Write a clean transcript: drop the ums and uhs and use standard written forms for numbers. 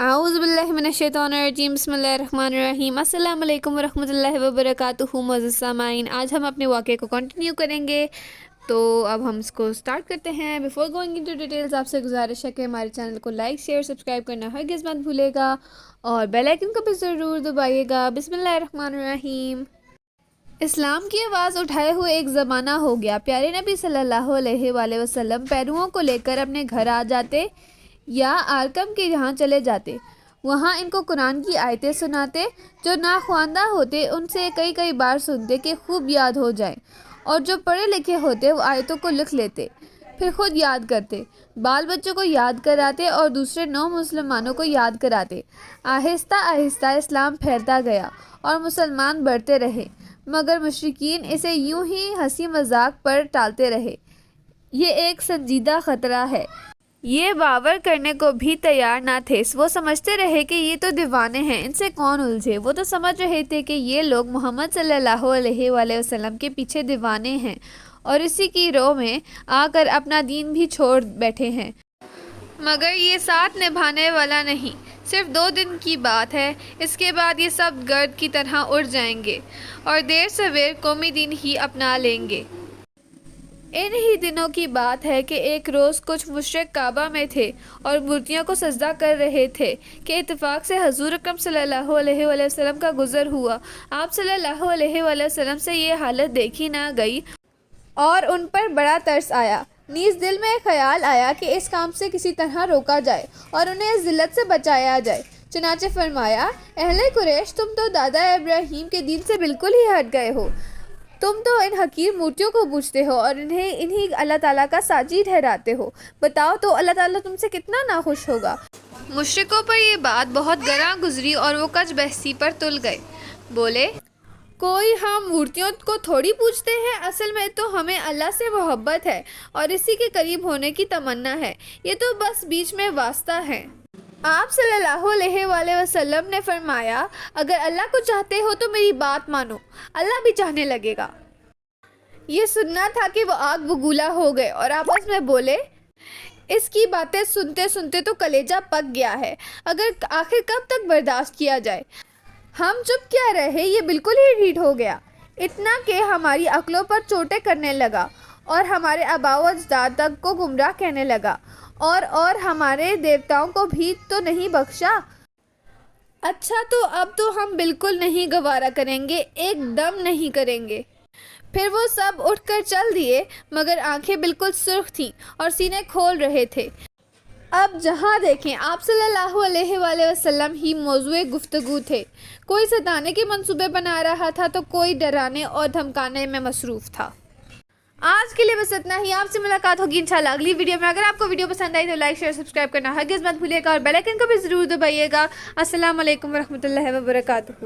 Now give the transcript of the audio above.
اعوذ باللہ من الشیطان الرجیم بسم اللہ الرحمن الرحیم السلام علیکم ورحمۃ اللہ وبرکاتہ معزز سامعین، آج ہم اپنے واقعے کو کنٹینیو کریں گے، تو اب ہم اس کو سٹارٹ کرتے ہیں۔ بیفور گوئنگ انٹو ڈیٹیلز، آپ سے گزارش ہے کہ ہمارے چینل کو لائک شیئر سبسکرائب کرنا ہرگز مت بھولے گا اور بیل آئیکن کو بھی ضرور دبائیے گا۔ بسم اللہ الرحمن الرحیم۔ اسلام کی آواز اٹھائے ہوئے ایک زمانہ ہو گیا۔ پیارے نبی صلی اللہ علیہ وآلہ وسلم پیرووں کو لے کر اپنے گھر آ جاتے یا آرکم کے یہاں چلے جاتے، وہاں ان کو قرآن کی آیتیں سناتے۔ جو ناخواندہ ہوتے ان سے کئی بار سنتے کہ خوب یاد ہو جائیں، اور جو پڑھے لکھے ہوتے وہ آیتوں کو لکھ لیتے، پھر خود یاد کرتے، بال بچوں کو یاد کراتے اور دوسرے نو مسلمانوں کو یاد کراتے۔ آہستہ آہستہ اسلام پھیلتا گیا اور مسلمان بڑھتے رہے، مگر مشرکین اسے یوں ہی ہنسی مذاق پر ٹالتے رہے۔ یہ ایک سنجیدہ خطرہ ہے، یہ باور کرنے کو بھی تیار نہ تھے۔ وہ سمجھتے رہے کہ یہ تو دیوانے ہیں، ان سے کون الجھے۔ وہ تو سمجھ رہے تھے کہ یہ لوگ محمد صلی اللہ علیہ وآلہ وسلم کے پیچھے دیوانے ہیں اور اسی کی رو میں آ کر اپنا دین بھی چھوڑ بیٹھے ہیں۔ مگر یہ ساتھ نبھانے والا نہیں، صرف 2 دن کی بات ہے، اس کے بعد یہ سب گرد کی طرح اڑ جائیں گے اور دیر سویر قومی دین ہی اپنا لیں گے۔ ان ہی دنوں کی بات ہے کہ ایک روز کچھ مشرک کعبہ میں تھے اور مورتیوں کو سجدہ کر رہے تھے کہ اتفاق سے حضور اکرم صلی اللہ علیہ وآلہ وسلم کا گزر ہوا۔ آپ صلی اللہ علیہ وآلہ وسلم سے یہ حالت دیکھی نہ گئی اور ان پر بڑا ترس آیا، نیز دل میں خیال آیا کہ اس کام سے کسی طرح روکا جائے اور انہیں اس ذلت سے بچایا جائے۔ چنانچہ فرمایا، اہل قریش، تم تو دادا ابراہیم کے دین سے بالکل ہی ہٹ گئے ہو، تم تو ان حقیر مورتیوں کو پوجتے ہو اور انہیں اللہ تعالیٰ کا ساجی ٹھہراتے ہو، بتاؤ تو اللہ تعالیٰ تم سے کتنا ناخوش ہوگا۔ مشرکوں پر یہ بات بہت گراں گزری اور وہ کج بحثی پر تل گئے، بولے، کوئی ہم مورتیوں کو تھوڑی پوجتے ہیں، اصل میں تو ہمیں اللہ سے محبت ہے اور اسی کے قریب ہونے کی تمنا ہے، یہ تو بس بیچ میں واسطہ ہے۔ آپ صلی اللہ علیہ وآلہ وسلم نے فرمایا، اگر اللہ کو چاہتے ہو تو میری بات مانو، اللہ بھی چاہنے لگے گا۔ یہ سننا تھا کہ وہ آگ بگولا ہو گئے اور آپس میں بولے، اس کی باتیں سنتے سنتے تو کلیجہ پک گیا ہے، آخر کب تک برداشت کیا جائے۔ ہم چپ کیا رہے، یہ بالکل ہی ڈھیٹ ہو گیا، اتنا کہ ہماری عقلوں پر چوٹیں کرنے لگا اور ہمارے آباء و اجداد تک کو گمراہ کہنے لگا اور ہمارے دیوتاؤں کو بھی تو نہیں بخشا۔ اچھا، تو اب تو ہم بالکل نہیں گوارا کریں گے، ایک دم نہیں کریں گے۔ پھر وہ سب اٹھ کر چل دیے، مگر آنکھیں بالکل سرخ تھیں اور سینے کھول رہے تھے۔ اب جہاں دیکھیں آپ صلی اللہ علیہ وآلہ وسلم ہی موضوع گفتگو تھے، کوئی ستانے کے منصوبے بنا رہا تھا تو کوئی ڈرانے اور دھمکانے میں مصروف تھا۔ آج کے لیے بس اتنا ہی، آپ سے ملاقات ہوگی انشاءاللہ اگلی ویڈیو میں۔ اگر آپ کو ویڈیو پسند آئی تو لائک شیئر سبسکرائب کرنا ہرگز مت بھولیے گا اور بیل آئیکن کو بھی ضرور دبائیے گا۔ السلام علیکم ورحمۃ اللہ وبرکاتہ۔